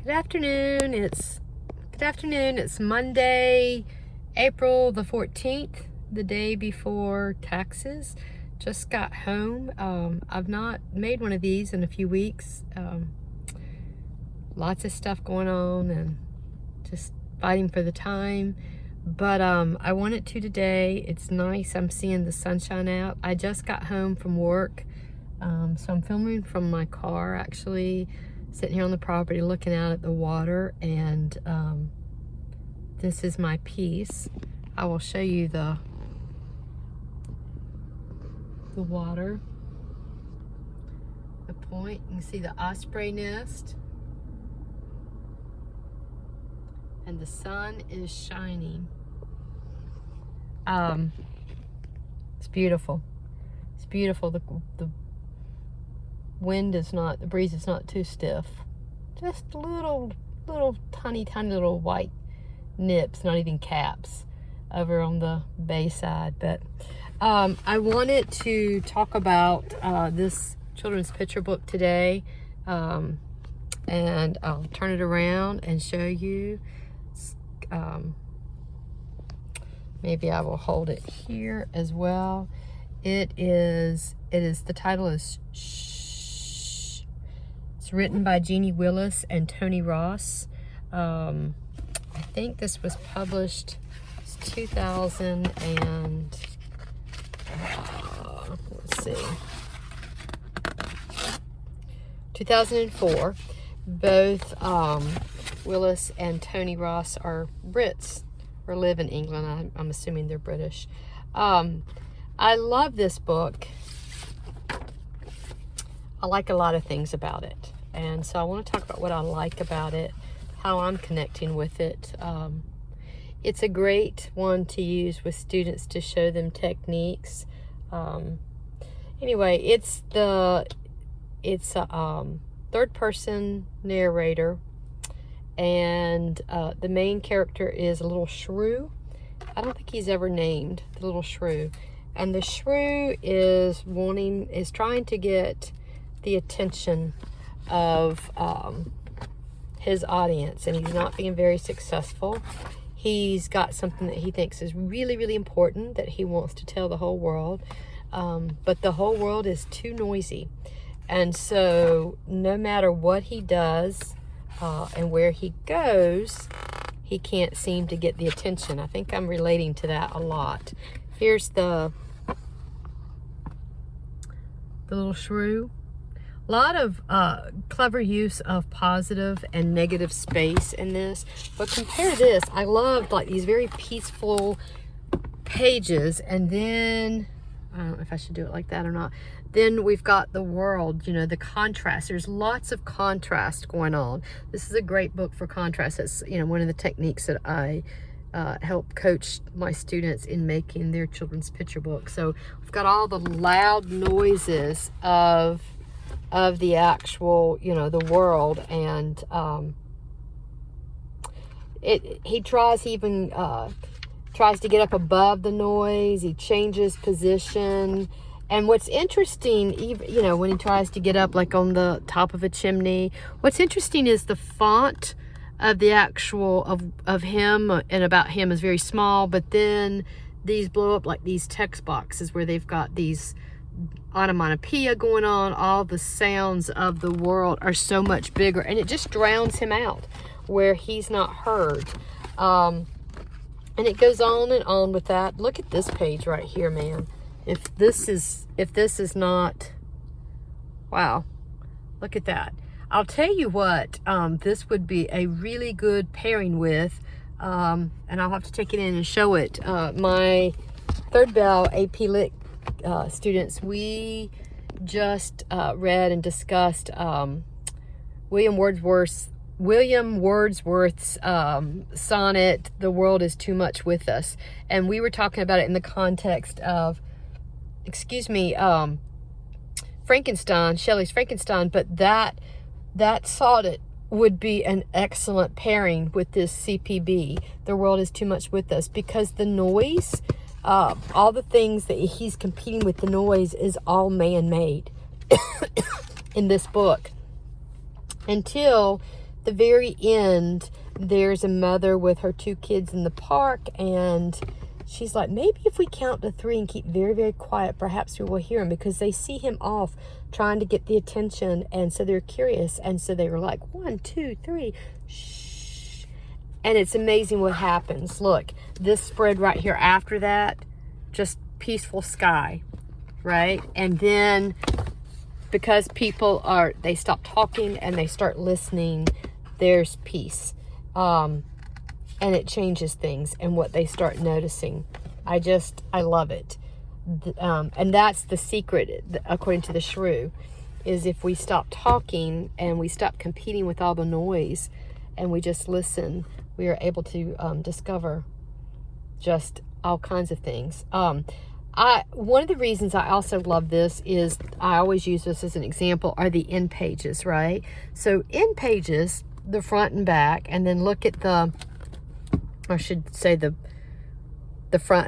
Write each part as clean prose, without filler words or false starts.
Good afternoon. It's Monday, April the 14th, the day before taxes. Just got home. I've not made one of these in a few weeks. Lots of stuff going on and just fighting for the time. But I wanted to today. It's nice. I'm seeing the sunshine out. I just got home from work. So I'm filming from my car, actually, sitting here on the property looking out at the water, and this is my piece. I will show you the water, the point. You can see the osprey nest, and the sun is shining. It's beautiful. It's beautiful. The wind is not, the breeze is not too stiff. Just little tiny little white nips, not even caps, over on the bay side. But I wanted to talk about this children's picture book today, and I'll turn it around and show you. Maybe I will hold it here as well. The title is Shhh. It's written by Jeanne Willis and Tony Ross. I think this was published 2000 and let's see, 2004. Both Willis and Tony Ross are Brits or live in England. I'm assuming they're British. I love this book. I like a lot of things about it, and so I want to talk about what I like about it, how I'm connecting with it. It's a great one to use with students to show them techniques. Anyway, it's a third-person narrator, and the main character is a little shrew. I don't think he's ever named, the little shrew. And the shrew is trying to get the attention of his audience, and he's not being very successful. He's got something that he thinks is really, really important that he wants to tell the whole world, but the whole world is too noisy. And so no matter what he does and where he goes, he can't seem to get the attention. I think I'm relating to that a lot. Here's the little shrew. A lot of clever use of positive and negative space in this. But compare this, I loved like these very peaceful pages, and then, I don't know if I should do it like that or not. Then we've got the world, the contrast. There's lots of contrast going on. This is a great book for contrast. It's, one of the techniques that I help coach my students in making their children's picture book. So we've got all the loud noises of the actual, the world, and he tries to get up above the noise. He changes position. And what's interesting, even, when he tries to get up like on the top of a chimney, what's interesting is the font of the actual of him and about him is very small, but then these blow up like these text boxes where they've got these onomatopoeia going on. All the sounds of the world are so much bigger, and it just drowns him out where he's not heard. And it goes on and on with that. Look at this page right here, man. If this is not, wow, look at that. I'll tell you what, this would be a really good pairing with, and I'll have to take it in and show it. My third bell AP Lit students, we just read and discussed William Wordsworth's sonnet, "The World is Too Much with Us." And we were talking about it in the context of, Frankenstein, Shelley's Frankenstein, but that sonnet would be an excellent pairing with this CPB, "The World is Too Much with Us," because the noise, all the things that he's competing with, the noise is all man-made in this book, until the very end, there's a mother with her 2 kids in the park, and she's like, maybe if we count to 3 and keep very, very quiet, perhaps we will hear him, because they see him off trying to get the attention, and so they're curious, and so they were like, 1, 2, 3, shh. And it's amazing what happens. Look, this spread right here after that, just peaceful sky, right? And then because they stop talking and they start listening, there's peace. And it changes things and what they start noticing. I love it. And that's the secret, according to the shrew, is if we stop talking and we stop competing with all the noise and we just listen, we are able to discover just all kinds of things. One of the reasons I also love this is, I always use this as an example, are the end pages, right? So end pages, the front and back, and then look at the front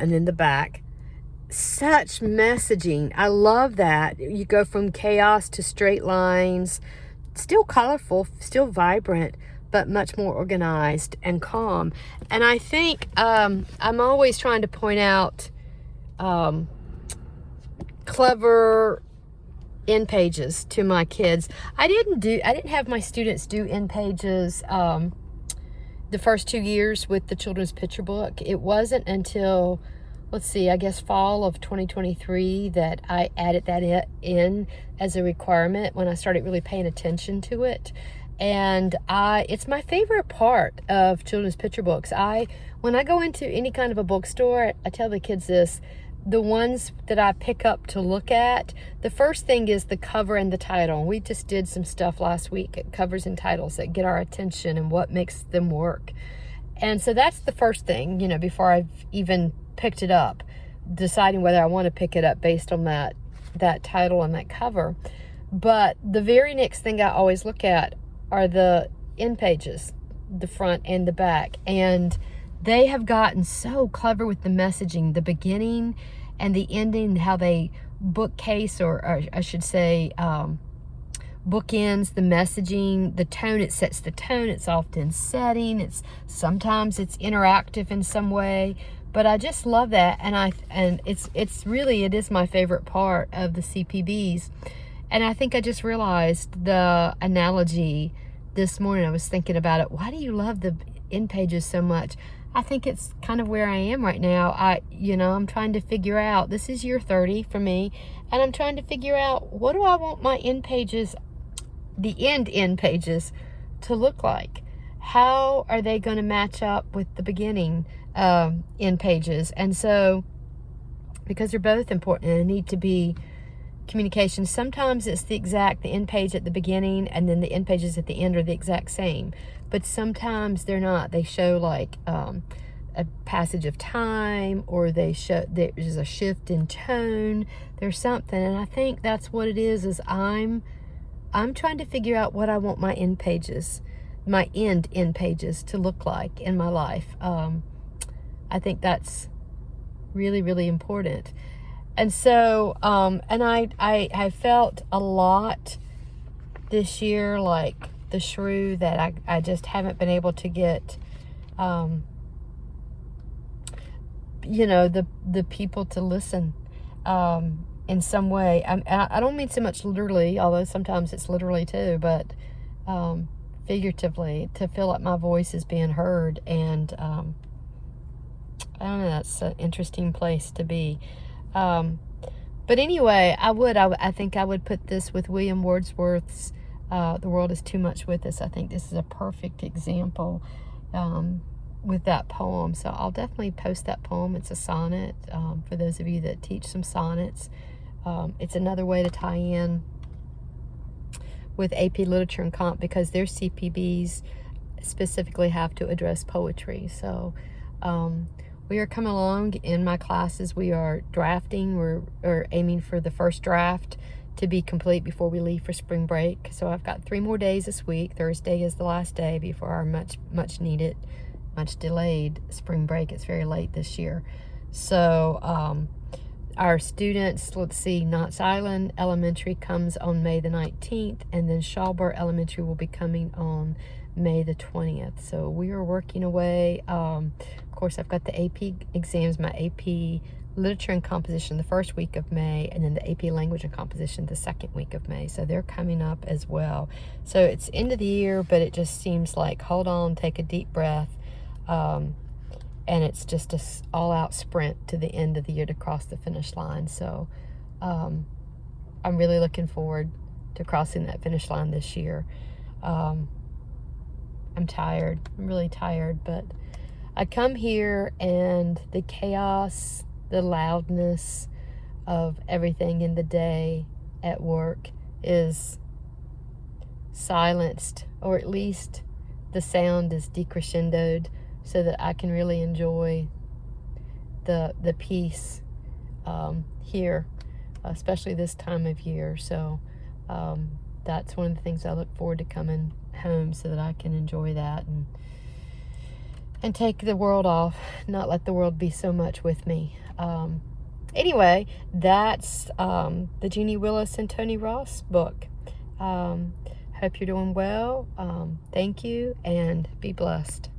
and then the back. Such messaging. I love that. You go from chaos to straight lines, still colorful, still vibrant, but much more organized and calm. And I think I'm always trying to point out clever end pages to my kids. I didn't have my students do end pages the first 2 years with the children's picture book. It wasn't until, I guess fall of 2023 that I added that in as a requirement, when I started really paying attention to it. And it's my favorite part of children's picture books. When I go into any kind of a bookstore, I tell the kids this: the ones that I pick up to look at, the first thing is the cover and the title. We just did some stuff last week at covers and titles that get our attention and what makes them work. And so that's the first thing, before I've even picked it up, deciding whether I want to pick it up based on that title and that cover. But the very next thing I always look at are the end pages, the front and the back. And they have gotten so clever with the messaging, the beginning and the ending, how they bookcase, or I should say bookends the messaging, the tone. It sets the tone. It's often setting. Sometimes it's interactive in some way. But I just love that, and it is my favorite part of the CPBs. And I think I just realized the analogy this morning. I was thinking about it. Why do you love the end pages so much? I think it's kind of where I am right now. I'm trying to figure out, this is year 30 for me, and I'm trying to figure out, what do I want my end pages, the end pages, to look like? How are they going to match up with the beginning end pages? And so, because they're both important and they need to be communication, sometimes it's the end page at the beginning and then the end pages at the end are the exact same. But sometimes they're not. They show like a passage of time, or there's a shift in tone. There's something, and I think that's what it is I'm trying to figure out what I want my end pages to look like in my life. I think that's really, really important. And so, and I felt a lot this year, like the shrew, that I just haven't been able to get, the people to listen in some way. I don't mean so much literally, although sometimes it's literally too, but figuratively, to feel like my voice is being heard. And I don't know, that's an interesting place to be. But anyway, I think I would put this with William Wordsworth's The World Is Too Much With Us. I think this is a perfect example with that poem. So I'll definitely post that poem. It's a sonnet for those of you that teach some sonnets. It's another way to tie in with AP Literature and Comp, because their CPBs specifically have to address poetry. So we are coming along in my classes. We are drafting. We're aiming for the first draft to be complete before we leave for spring break. So I've got 3 more days this week. Thursday is the last day before our much needed, much delayed spring break. It's very late this year. So Our students, let's see, Knott's Island Elementary comes on May the 19th, and then Shawbur Elementary will be coming on May the 20th. So we are working away. Of course, I've got the AP exams, my AP Literature and Composition the first week of May, and then the AP Language and Composition the second week of May. So they're coming up as well. So it's end of the year, but it just seems like, hold on, take a deep breath. And it's just a all-out sprint to the end of the year to cross the finish line. So I'm really looking forward to crossing that finish line this year. I'm tired. I'm really tired, but I come here and the chaos, the loudness of everything in the day at work is silenced, or at least the sound is decrescendoed, so that I can really enjoy the peace here, especially this time of year. So that's one of the things I look forward to coming home, so that I can enjoy that and take the world off, not let the world be so much with me. Anyway, that's the Jeanne Willis and Tony Ross book. Hope you're doing well. Thank you, and be blessed.